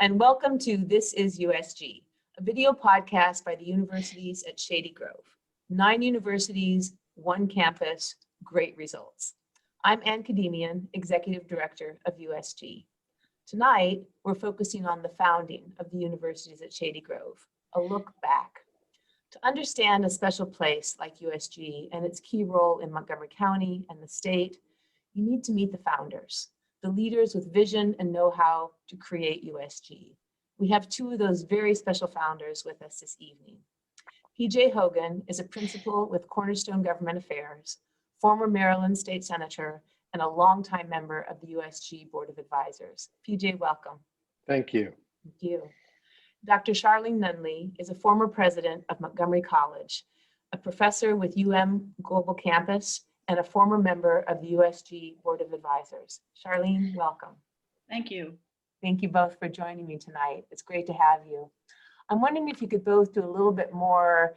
and welcome to This is USG, a video podcast by the universities at Shady Grove. 9 universities, 1 campus, great results. I'm M Khademian, Executive Director of USG. Tonight, we're focusing on the founding of the universities at Shady Grove, a look back. To understand a special place like USG and its key role in Montgomery County and the state, you need to meet the founders, the leaders with vision and know-how to create USG. We have 2 of those very special founders with us this evening. PJ Hogan is a principal with Cornerstone Government Affairs, former Maryland State Senator, and a longtime member of the USG Board of Advisors. PJ, welcome. Thank you. Thank you. Dr. Charlene Nunley is a former president of Montgomery College, a professor with Global Campus, and a former member of the USG Board of Advisors. Charlene, welcome. Thank you. Thank you both for joining me tonight. It's great to have you. I'm wondering if you could both do a little bit more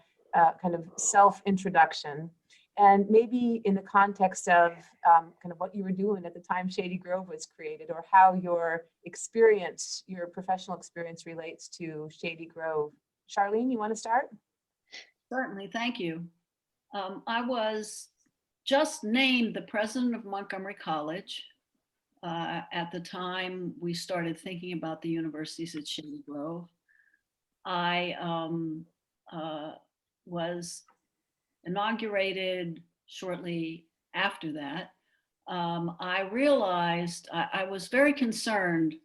kind of self-introduction, and maybe in the context of kind of what you were doing at the time Shady Grove was created, or how your experience, your professional experience relates to Shady Grove. Charlene, you want to start? Certainly, thank you. I was just named the president of Montgomery College. At the time we started thinking about the universities at Shady Grove. I was inaugurated shortly after that. I realized I was very concerned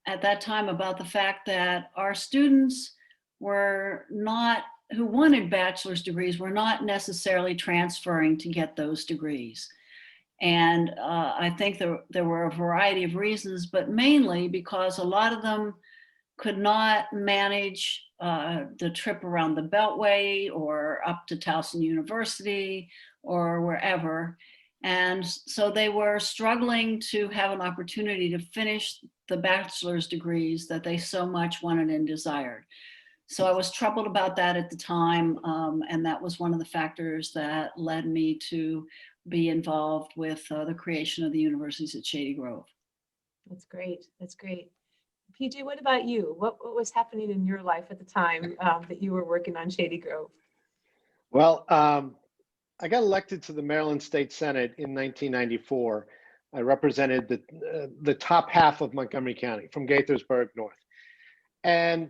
at that time about the fact that our students who wanted bachelor's degrees were not necessarily transferring to get those degrees. And I think there were a variety of reasons, but mainly because a lot of them could not manage the trip around the Beltway or up to Towson University or wherever. And so they were struggling to have an opportunity to finish the bachelor's degrees that they so much wanted and desired. So I was troubled about that at the time, and that was one of the factors that led me to be involved with the creation of the universities at Shady Grove. That's great. That's great. PJ, what about you? What was happening in your life at the time that you were working on Shady Grove? Well, I got elected to the Maryland State Senate in 1994. I represented the top half of Montgomery County from Gaithersburg north. And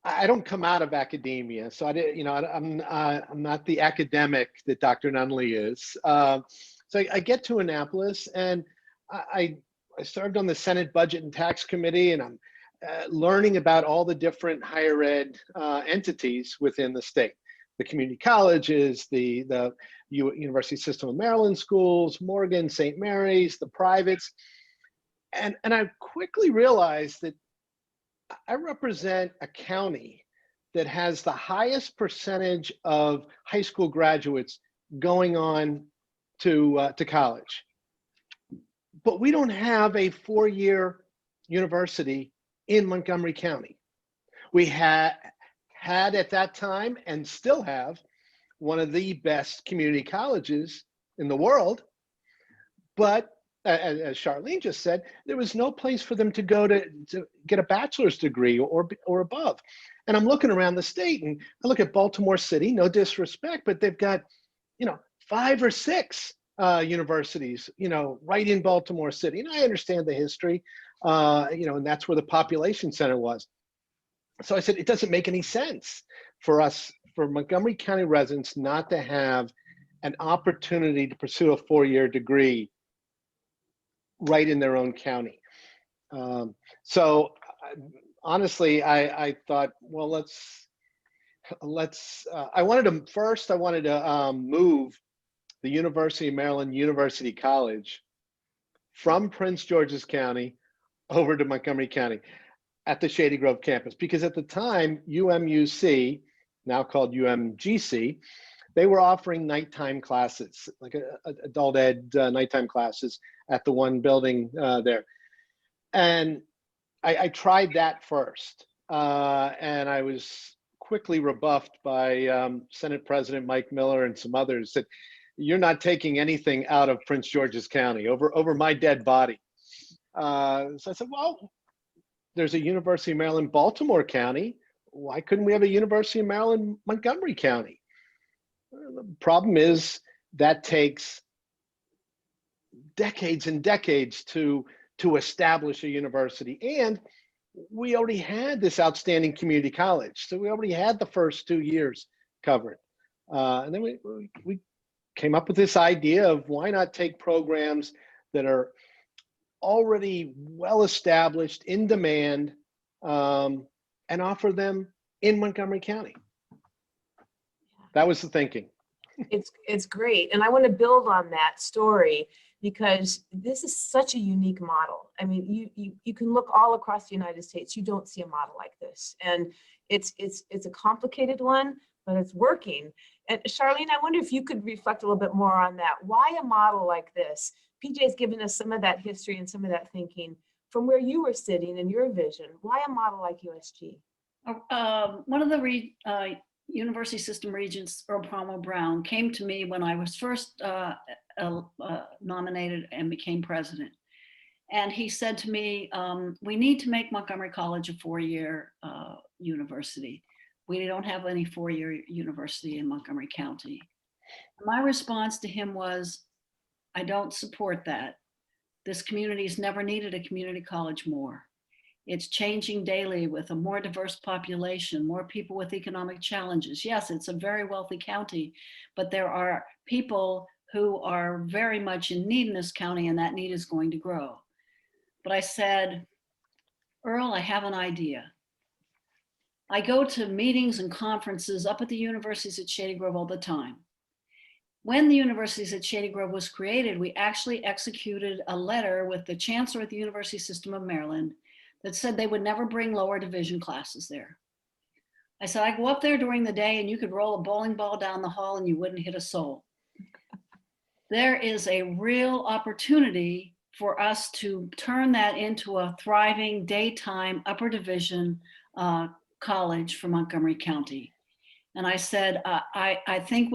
I don't come out of academia, so I'm not the academic that Dr. Nunley is. So I get to Annapolis, and I served on the Senate Budget and Tax Committee, and I'm learning about all the different higher ed entities within the state. The community colleges, the University System of Maryland schools, Morgan, St. Mary's, the privates. And I quickly realized that I represent a county that has the highest percentage of high school graduates going on to college. But we don't have a 4-year university in Montgomery County. We had at that time, and still have, one of the best community colleges in the world. But as Charlene just said, there was no place for them to go to get a bachelor's degree or above. And I'm looking around the state, and I look at Baltimore City, no disrespect, but they've got, 5 or 6 universities, right in Baltimore City. And I understand the history, and that's where the population center was. So I said, it doesn't make any sense for Montgomery County residents not to have an opportunity to pursue a 4-year degree right in their own county. So honestly, I thought, well, I wanted to move the University of Maryland University College from Prince George's County over to Montgomery County at the Shady Grove campus, because at the time, UMUC, now called UMGC, they were offering nighttime classes, like adult ed nighttime classes at the one building there. And I tried that first, and I was quickly rebuffed by Senate President Mike Miller and some others that you're not taking anything out of Prince George's County over my dead body. So I said, well, there's a University of Maryland, Baltimore County. Why couldn't we have a University of Maryland, Montgomery County? The problem is that takes decades and decades to establish a university. And we already had this outstanding community college. So we already had the first 2 years covered. And then we came up with this idea of why not take programs that are already well established, in demand, and offer them in Montgomery County. That was the thinking. It's great. And I want to build on that story because this is such a unique model. I mean, you can look all across the United States. You don't see a model like this. And it's a complicated one, but it's working. And Charlene, I wonder if you could reflect a little bit more on that. Why a model like this? PJ's given us some of that history and some of that thinking from where you were sitting and your vision. Why a model like USG? One of the University System Regents, Earl Palmer Brown, came to me when I was first nominated and became president. And he said to me, we need to make Montgomery College a 4-year university. We don't have any 4-year university in Montgomery County. My response to him was, I don't support that. This community's never needed a community college more. It's changing daily with a more diverse population, more people with economic challenges. Yes, it's a very wealthy county, but there are people who are very much in need in this county, and that need is going to grow. But I said, Earl, I have an idea. I go to meetings and conferences up at the universities at Shady Grove all the time. When the universities at Shady Grove was created, we actually executed a letter with the chancellor at the University System of Maryland that said they would never bring lower division classes there. I said, I go up there during the day and you could roll a bowling ball down the hall and you wouldn't hit a soul. There is a real opportunity for us to turn that into a thriving daytime upper division college for Montgomery County. And I said, I think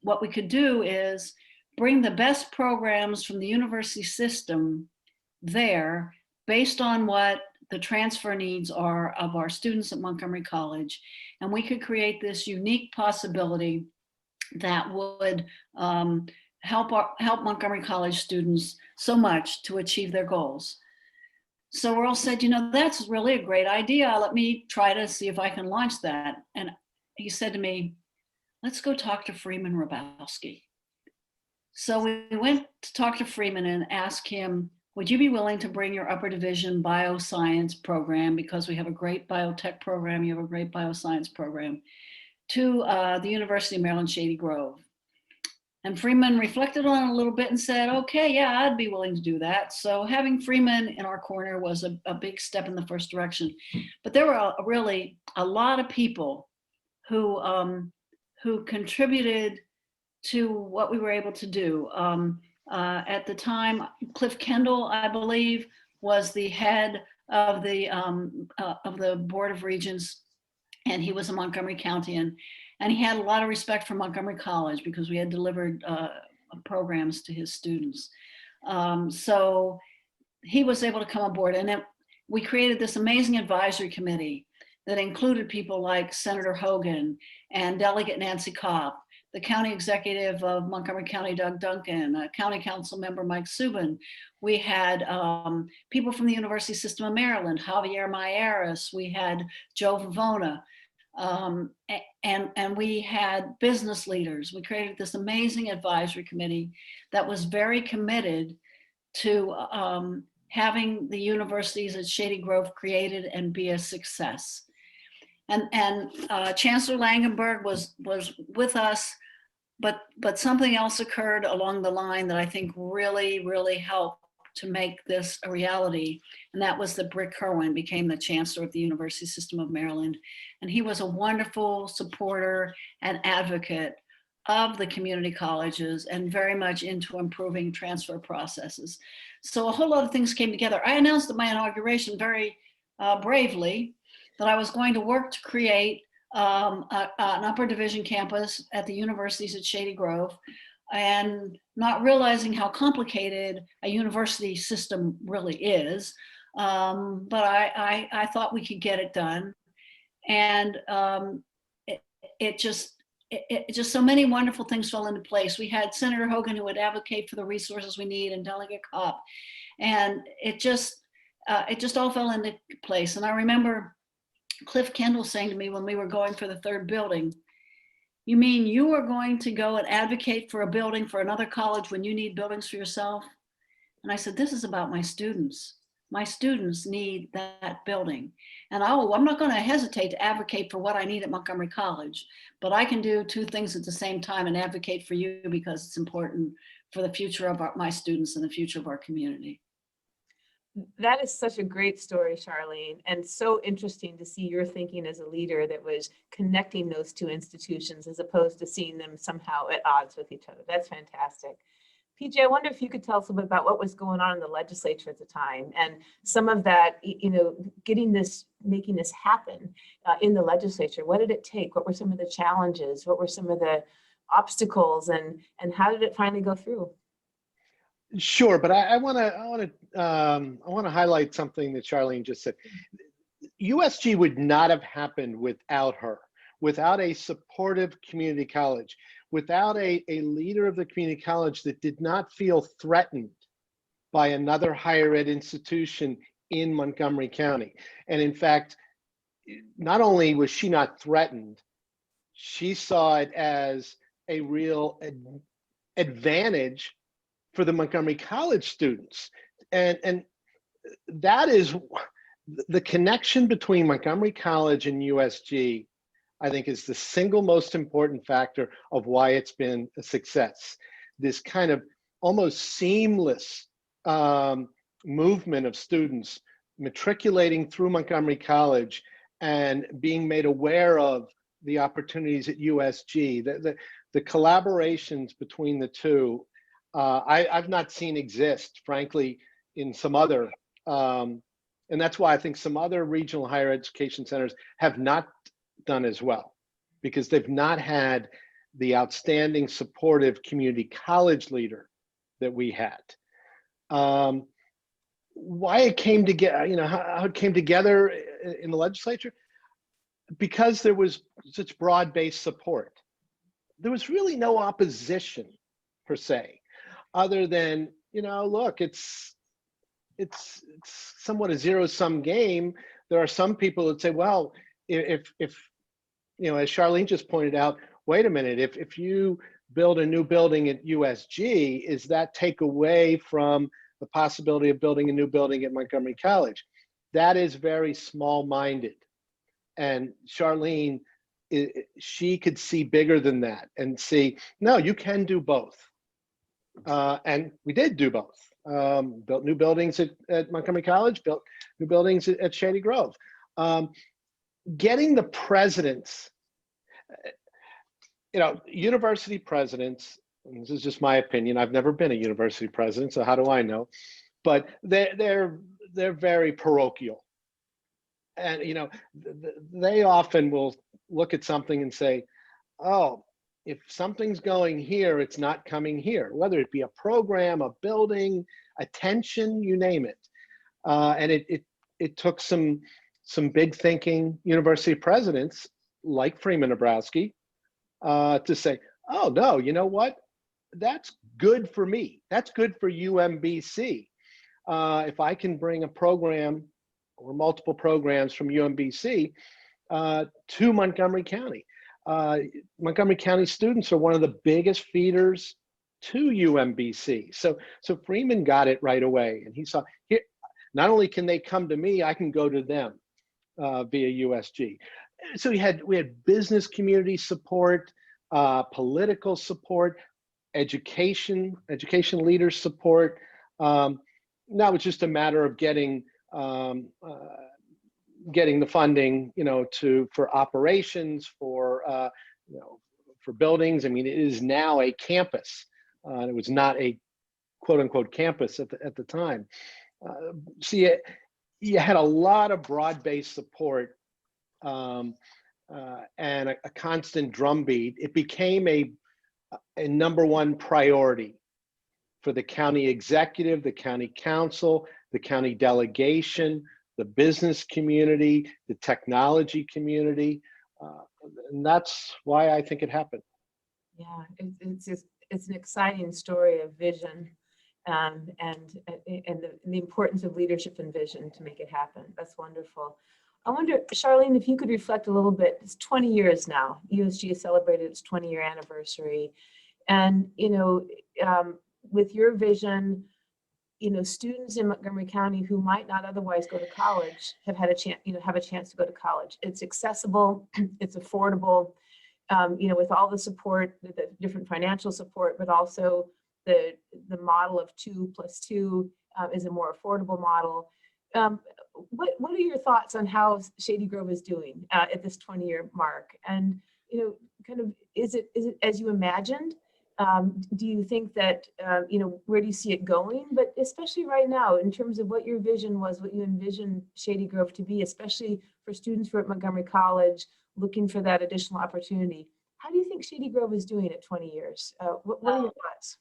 what we could do is bring the best programs from the university system there based on what the transfer needs are of our students at Montgomery College. And we could create this unique possibility that would help Montgomery College students so much to achieve their goals. So Earl said, that's really a great idea. Let me try to see if I can launch that. And he said to me, let's go talk to Freeman Hrabowski. So we went to talk to Freeman and asked him, would you be willing to bring your upper division bioscience program, because we have a great biotech program, you have a great bioscience program, to the University of Maryland, Shady Grove? And Freeman reflected on it a little bit and said, okay, yeah, I'd be willing to do that. So having Freeman in our corner was a big step in the first direction. But there were really a lot of people who contributed to what we were able to do. At the time, Cliff Kendall, I believe, was the head of the Board of Regents, and he was a Montgomery Countyan, and he had a lot of respect for Montgomery College because we had delivered programs to his students. So he was able to come aboard, and then we created this amazing advisory committee that included people like Senator Hogan and Delegate Nancy Kopp, the county executive of Montgomery County, Doug Duncan, county council member Mike Subin. We had people from the University System of Maryland, Javier Mayeras, we had Joe Vivona, and we had business leaders. We created this amazing advisory committee that was very committed to having the universities at Shady Grove created and be a success. And Chancellor Langenberg was with us, but something else occurred along the line that I think really, really helped to make this a reality. And that was that Brick Kerwin became the chancellor of the University System of Maryland. And he was a wonderful supporter and advocate of the community colleges and very much into improving transfer processes. So a whole lot of things came together. I announced at my inauguration very bravely that I was going to work to create an upper division campus at the universities at Shady Grove, and not realizing how complicated a university system really is. but I thought we could get it done. And it just so many wonderful things fell into place. We had Senator Hogan who would advocate for the resources we need, and Delegate Kopp, and it just all fell into place. And I remember Cliff Kendall saying to me when we were going for the third building, "You mean you are going to go and advocate for a building for another college when you need buildings for yourself?" And I said, "This is about my students. My students need that building. And I'm not going to hesitate to advocate for what I need at Montgomery College, but I can do two things at the same time and advocate for you because it's important for the future of my students and the future of our community." That is such a great story, Charlene, and so interesting to see your thinking as a leader that was connecting those two institutions as opposed to seeing them somehow at odds with each other. That's fantastic. PJ, I wonder if you could tell us a bit about what was going on in the legislature at the time and some of that, making this happen in the legislature. What did it take? What were some of the challenges? What were some of the obstacles, and how did it finally go through? Sure, but I want to highlight something that Charlene just said. USG would not have happened without her, without a supportive community college, without a leader of the community college that did not feel threatened by another higher ed institution in Montgomery County. And in fact, not only was she not threatened, she saw it as a real advantage for the Montgomery College students. And that is the connection between Montgomery College and USG, I think, is the single most important factor of why it's been a success. This kind of almost seamless movement of students matriculating through Montgomery College and being made aware of the opportunities at USG, the collaborations between the two, I've not seen exist, frankly, in some other, and that's why I think some other regional higher education centers have not done as well, because they've not had the outstanding supportive community college leader that we had. Why it came together, how it came together in the legislature, because there was such broad-based support. There was really no opposition per se, other than, look, it's somewhat a zero-sum game. There are some people that say, well, if as Charlene just pointed out, wait a minute, if you build a new building at USG, is that take away from the possibility of building a new building at Montgomery College? That is very small-minded. And Charlene, she could see bigger than that and see, no, you can do both. And we did do both. Built new buildings at Montgomery College, built new buildings at Shady Grove. Getting the presidents, university presidents, and this is just my opinion, I've never been a university president, so how do I know? But they're very parochial. And they often will look at something and say, oh, if something's going here, it's not coming here, whether it be a program, a building, attention, you name it. And it took some big thinking university presidents like Freeman Abrowski to say, oh no, you know what? That's good for me. That's good for UMBC. If I can bring a program or multiple programs from UMBC to Montgomery County. Montgomery County students are one of the biggest feeders to UMBC. So Freeman got it right away, and he saw, here, not only can they come to me, I can go to them via USG. So we had business community support, political support, education leaders support. Now it's just a matter of getting the funding, for operations, for buildings. I mean, it is now a campus. It was not a quote unquote campus at the time. So you had a lot of broad-based support and a constant drumbeat. It became a number one priority for the county executive, the county council, the county delegation, the business community, the technology community. And that's why I think it happened. Yeah, it's an exciting story of vision, and the importance of leadership and vision to make it happen. That's wonderful. I wonder, Charlene, if you could reflect a little bit. It's 20 years now. USG has celebrated its 20-year anniversary, and with your vision, students in Montgomery County who might not otherwise go to college have had a chance, have a chance to go to college. It's accessible, it's affordable, with all the support, the different financial support, but also the model of 2+2 is a more affordable model. What are your thoughts on how Shady Grove is doing at this 20-year mark? And kind of, is it as you imagined? Do you think that, where do you see it going? But especially right now, in terms of what your vision was, what you envisioned Shady Grove to be, especially for students who are at Montgomery College looking for that additional opportunity. How do you think Shady Grove is doing at 20 years? What are your thoughts?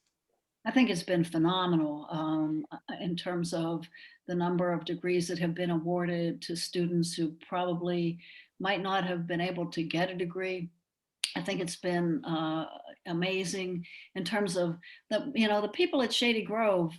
I think it's been phenomenal in terms of the number of degrees that have been awarded to students who probably might not have been able to get a degree. I think it's been amazing in terms of the people at Shady Grove,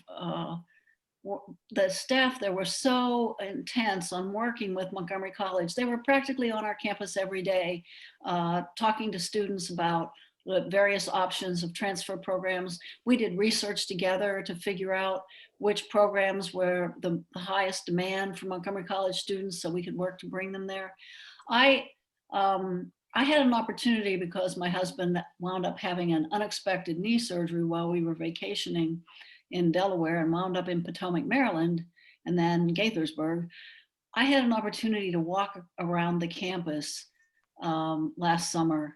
the staff there were so intense on working with Montgomery College. They were practically on our campus every day, talking to students about the various options of transfer programs. We did research together to figure out which programs were the highest demand for Montgomery College students so we could work to bring them there. I had an opportunity because my husband wound up having an unexpected knee surgery while we were vacationing in Delaware and wound up in Potomac, Maryland, and then Gaithersburg. I had an opportunity to walk around the campus last summer.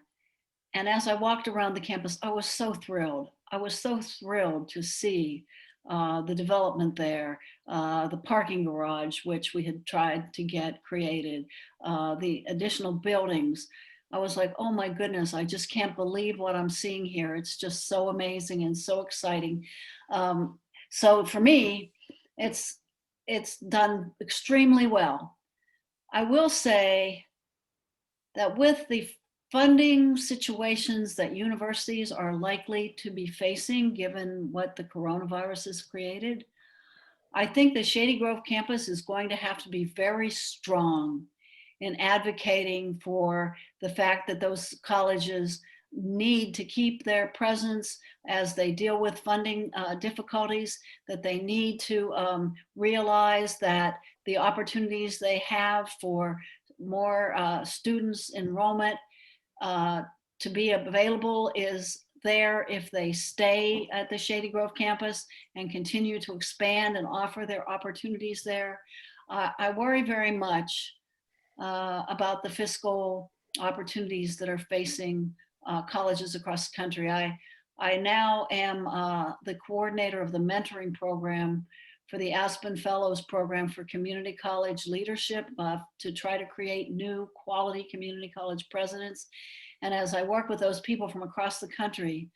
And as I walked around the campus, I was so thrilled. I was so thrilled to see the development there, the parking garage, which we had tried to get created, the additional buildings. I was like, oh my goodness, I just can't believe what I'm seeing here. It's just so amazing and so exciting. So for me, it's done extremely well. I will say that with the funding situations that universities are likely to be facing, given what the coronavirus has created, I think the Shady Grove campus is going to have to be very strong in advocating for the fact that those colleges need to keep their presence as they deal with funding difficulties, that they need to realize that the opportunities they have for more students enrollment to be available is there if they stay at the Shady Grove campus and continue to expand and offer their opportunities there. I worry very much about the fiscal opportunities that are facing colleges across the country. I now am the coordinator of the mentoring program for the Aspen Fellows Program for Community College Leadership to try to create new quality community college presidents. And as I work with those people from across the country,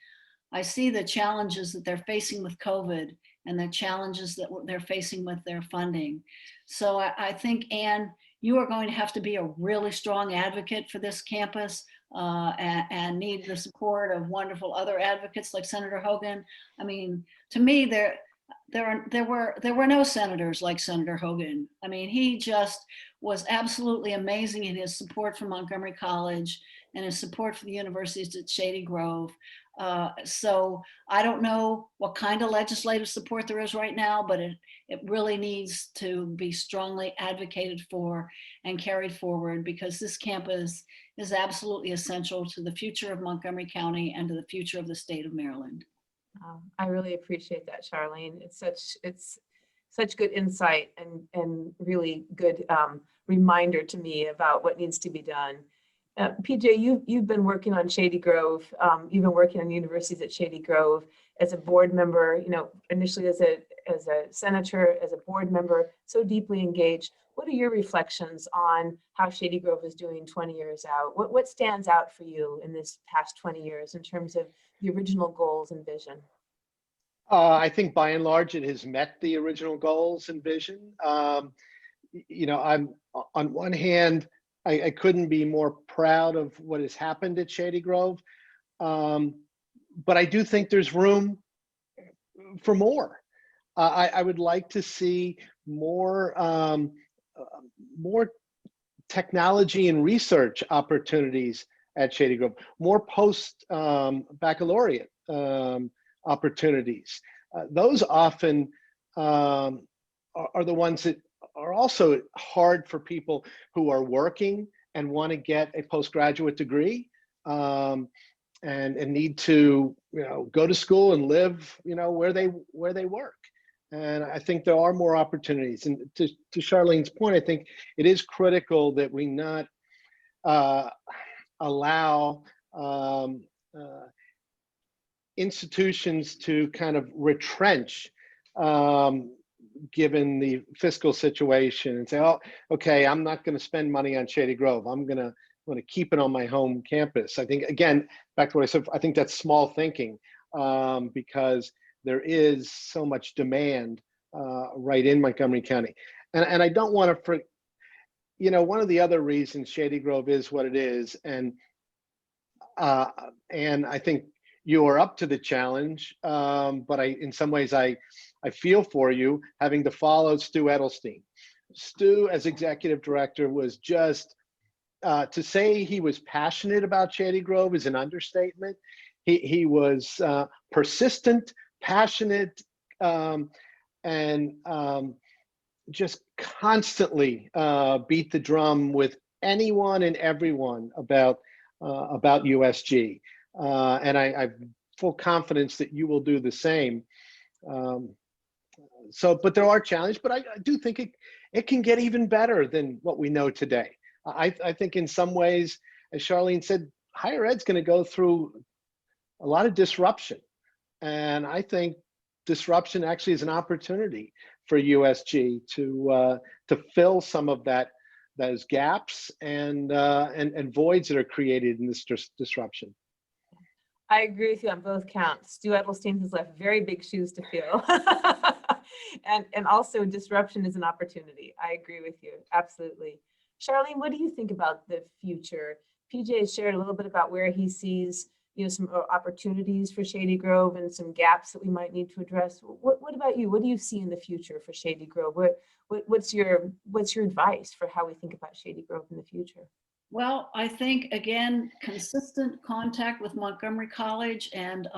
I see the challenges that they're facing with COVID and the challenges that they're facing with their funding. So I think, Anne, you are going to have to be a really strong advocate for this campus and need the support of wonderful other advocates like Senator Hogan. I mean, to me, there were no senators like Senator Hogan. I mean, he just was absolutely amazing in his support for Montgomery College and his support for the universities at Shady Grove. So I don't know what kind of legislative support there is right now, but it really needs to be strongly advocated for and carried forward, because this campus is absolutely essential to the future of Montgomery County and to the future of the state of Maryland. I really appreciate that, Charlene. It's such good insight and really good reminder to me about what needs to be done. PJ, you've been working on Shady Grove. You've been working on universities at Shady Grove as a board member. Initially as a senator, as a board member, so deeply engaged. What are your reflections on how Shady Grove is doing 20 years out? What stands out for you in this past 20 years in terms of the original goals and vision? I think by and large it has met the original goals and vision. I'm on one hand, I couldn't be more proud of what has happened at Shady Grove, but I do think there's room for more. I would like to see more technology and research opportunities at Shady Grove, more post baccalaureate opportunities. Those often are the ones that are also hard for people who are working and want to get a postgraduate degree, and need to go to school and live where they work. And I think there are more opportunities. And to Charlene's point, I think it is critical that we not allow institutions to kind of retrench given the fiscal situation and say, oh, okay, I'm not going to spend money on Shady Grove. I'm going to keep it on my home campus. I think, again, back to what I said, I think that's small thinking, because there is so much demand right in Montgomery County. And I don't want to, one of the other reasons Shady Grove is what it is, and I think you are up to the challenge, but in some ways, I feel for you having to follow Stu Edelstein. Stu, as executive director, was just, to say he was passionate about Shady Grove is an understatement. He was persistent, passionate, and just constantly beat the drum with anyone and everyone about USG. And I have full confidence that you will do the same. But there are challenges, but I do think it can get even better than what we know today. I think in some ways, as Charlene said, higher ed's going to go through a lot of disruption. And I think disruption actually is an opportunity for USG to fill some of those gaps and voids that are created in this disruption. I agree with you on both counts. Stu Edelstein has left very big shoes to fill. and also disruption is an opportunity. I agree with you, absolutely. Charlene, what do you think about the future? PJ has shared a little bit about where he sees some opportunities for Shady Grove and some gaps that we might need to address. What about you? What do you see in the future for Shady Grove? What's your advice for how we think about Shady Grove in the future? Well, I think, again, consistent contact with Montgomery College and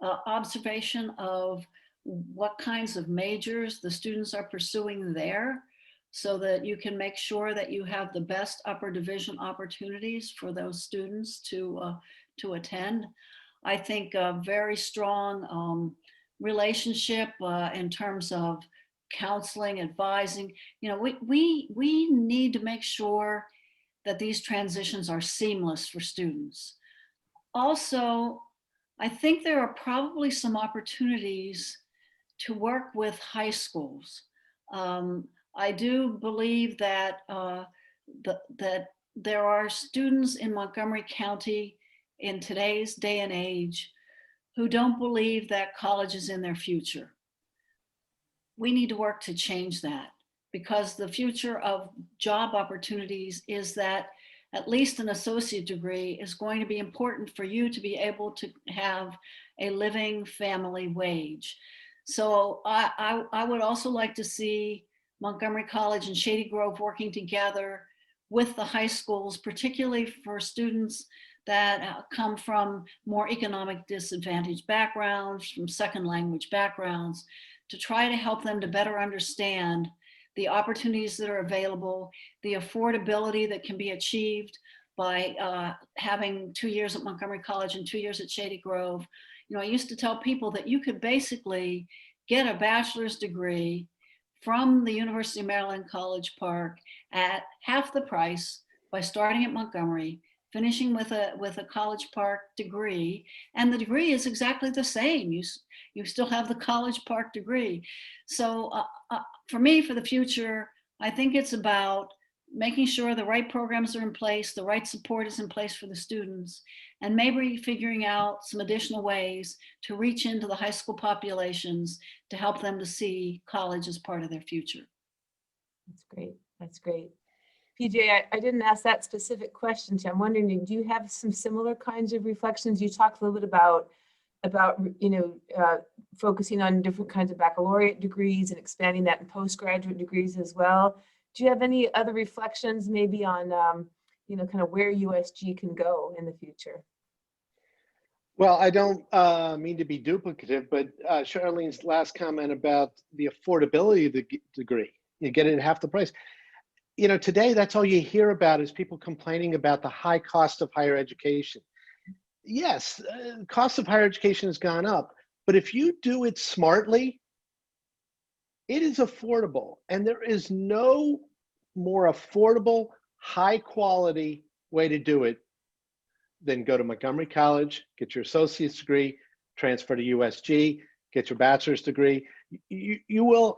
observation of what kinds of majors the students are pursuing there, so that you can make sure that you have the best upper division opportunities for those students to attend. I think a very strong relationship in terms of counseling, advising. We need to make sure that these transitions are seamless for students. Also, I think there are probably some opportunities to work with high schools. I do believe that that there are students in Montgomery County in today's day and age who don't believe that college is in their future. We need to work to change that, because the future of job opportunities is that at least an associate degree is going to be important for you to be able to have a living family wage. So I would also like to see Montgomery College and Shady Grove working together with the high schools, particularly for students that come from more economic disadvantaged backgrounds, from second language backgrounds, to try to help them to better understand the opportunities that are available, the affordability that can be achieved by having 2 years at Montgomery College and 2 years at Shady Grove. I used to tell people that you could basically get a bachelor's degree from the University of Maryland College Park at half the price by starting at Montgomery, finishing with a College Park degree, and the degree is exactly the same. You still have the College Park degree. So for me, for the future, I think it's about making sure the right programs are in place, the right support is in place for the students, and maybe figuring out some additional ways to reach into the high school populations to help them to see college as part of their future. That's great. That's great. PJ, I didn't ask that specific question to you. I'm wondering, do you have some similar kinds of reflections? You talked a little bit about focusing on different kinds of baccalaureate degrees and expanding that in postgraduate degrees as well. Do you have any other reflections maybe on, kind of where USG can go in the future? Well, I don't mean to be duplicative, but Charlene's last comment about the affordability of the degree, you get it at half the price. Today that's all you hear about is people complaining about the high cost of higher education. Yes, cost of higher education has gone up, but if you do it smartly, it is affordable, and there is no more affordable, high quality way to do it than go to Montgomery College, get your associate's degree, transfer to USG, get your bachelor's degree. You will,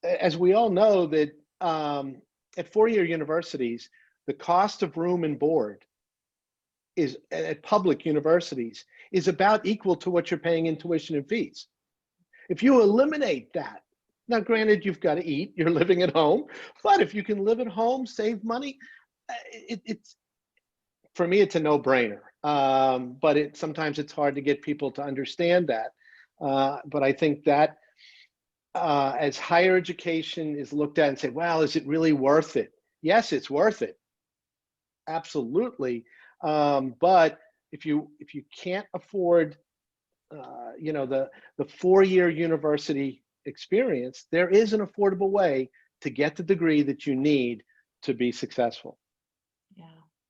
as we all know, that at four-year universities, the cost of room and board is at public universities is about equal to what you're paying in tuition and fees. If you eliminate that, now granted, you've got to eat, you're living at home, but if you can live at home, save money, it's, for me, it's a no-brainer. But sometimes it's hard to get people to understand that. But I think that as higher education is looked at and say, well, is it really worth it? Yes, it's worth it. Absolutely. But if you can't afford, the four-year university experience, there is an affordable way to get the degree that you need to be successful. Yeah,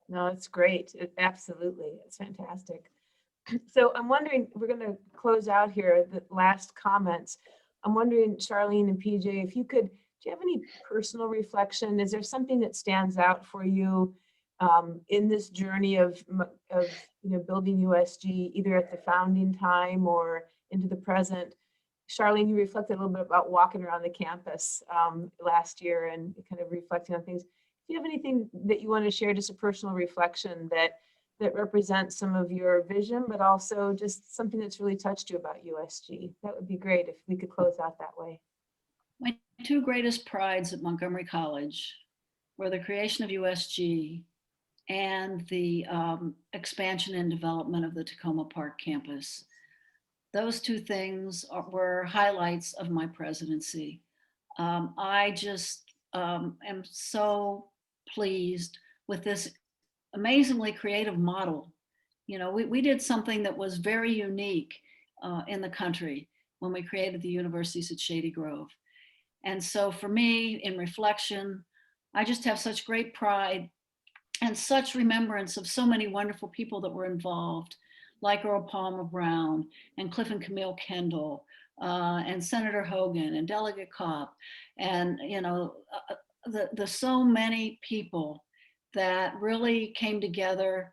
no, it's great. Absolutely, it's fantastic. So I'm wondering, we're going to close out here, the last comments. I'm wondering, Charlene and PJ, if you could, do you have any personal reflection? Is there something that stands out for you in this journey of building USG, either at the founding time or into the present? Charlene, you reflected a little bit about walking around the campus last year and kind of reflecting on things. Do you have anything that you want to share, just a personal reflection that represents some of your vision, but also just something that's really touched you about USG? That would be great if we could close out that way. My two greatest prides at Montgomery College were the creation of USG and the expansion and development of the Tacoma Park campus. Those two things were highlights of my presidency. I just am so pleased with this amazingly creative model. We did something that was very unique in the country when we created the universities at Shady Grove. And so for me, in reflection, I just have such great pride and such remembrance of so many wonderful people that were involved, like Earl Palmer Brown and Cliff and Camille Kendall, and Senator Hogan and Delegate Kopp, and the so many people that really came together,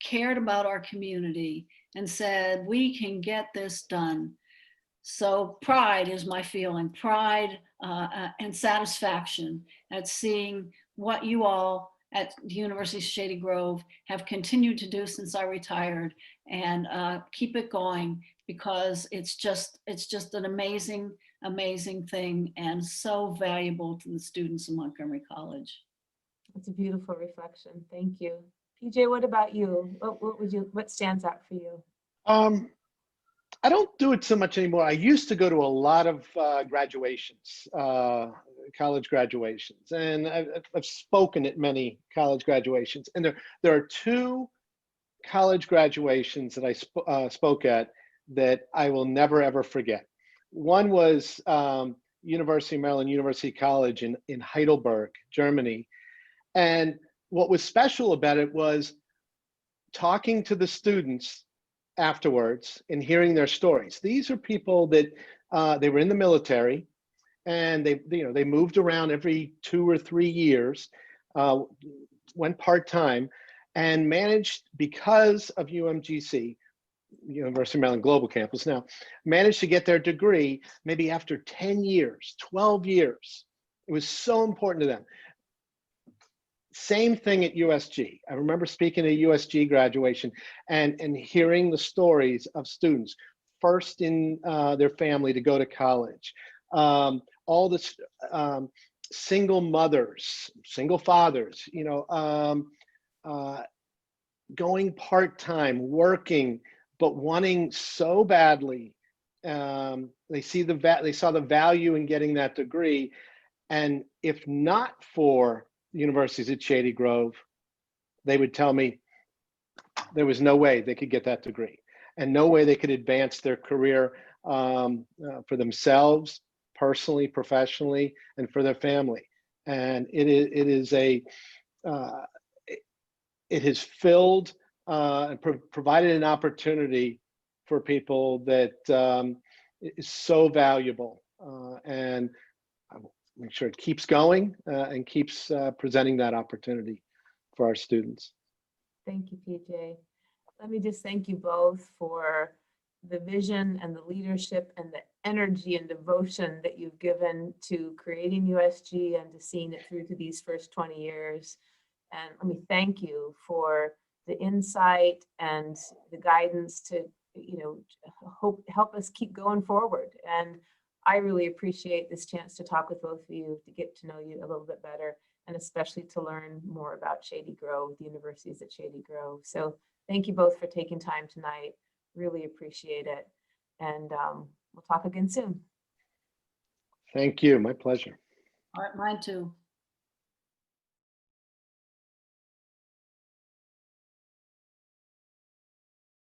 cared about our community, and said, we can get this done. So pride is my feeling, pride and satisfaction at seeing what you all at the University of Shady Grove have continued to do since I retired, and keep it going, because it's just an amazing, amazing thing, and so valuable to the students of Montgomery College. It's a beautiful reflection. Thank you. PJ, what about you? What stands out for you? I don't do it so much anymore. I used to go to a lot of graduations, college graduations, and I've spoken at many college graduations. And there are two college graduations that I spoke at that I will never ever forget. One was University of Maryland University College in Heidelberg, Germany. And what was special about it was talking to the students afterwards and hearing their stories. These are people that they were in the military, and they moved around every 2 or 3 years, went part-time, and managed, because of UMGC, University of Maryland Global Campus now, managed to get their degree maybe after 10 years, 12 years. It was so important to them. Same thing at USG. I remember speaking at USG graduation and hearing the stories of students first in their family to go to college. All this single mothers, single fathers, going part-time, working, but wanting so badly. They saw the value in getting that degree, and if not for the universities at Shady Grove, they would tell me there was no way they could get that degree, and no way they could advance their career for themselves, personally, professionally, and for their family. And it has filled and provided an opportunity for people that is so valuable, and I will make sure it keeps going and keeps presenting that opportunity for our students. Thank you, PJ. Let me just thank you both for the vision and the leadership and the energy and devotion that you've given to creating USG and to seeing it through to these first 20 years. And let me thank you for the insight and the guidance to, help us keep going forward. And I really appreciate this chance to talk with both of you, to get to know you a little bit better, and especially to learn more about Shady Grove, the universities at Shady Grove. So thank you both for taking time tonight. Really appreciate it. And we'll talk again soon. Thank you. My pleasure. All right, mine too.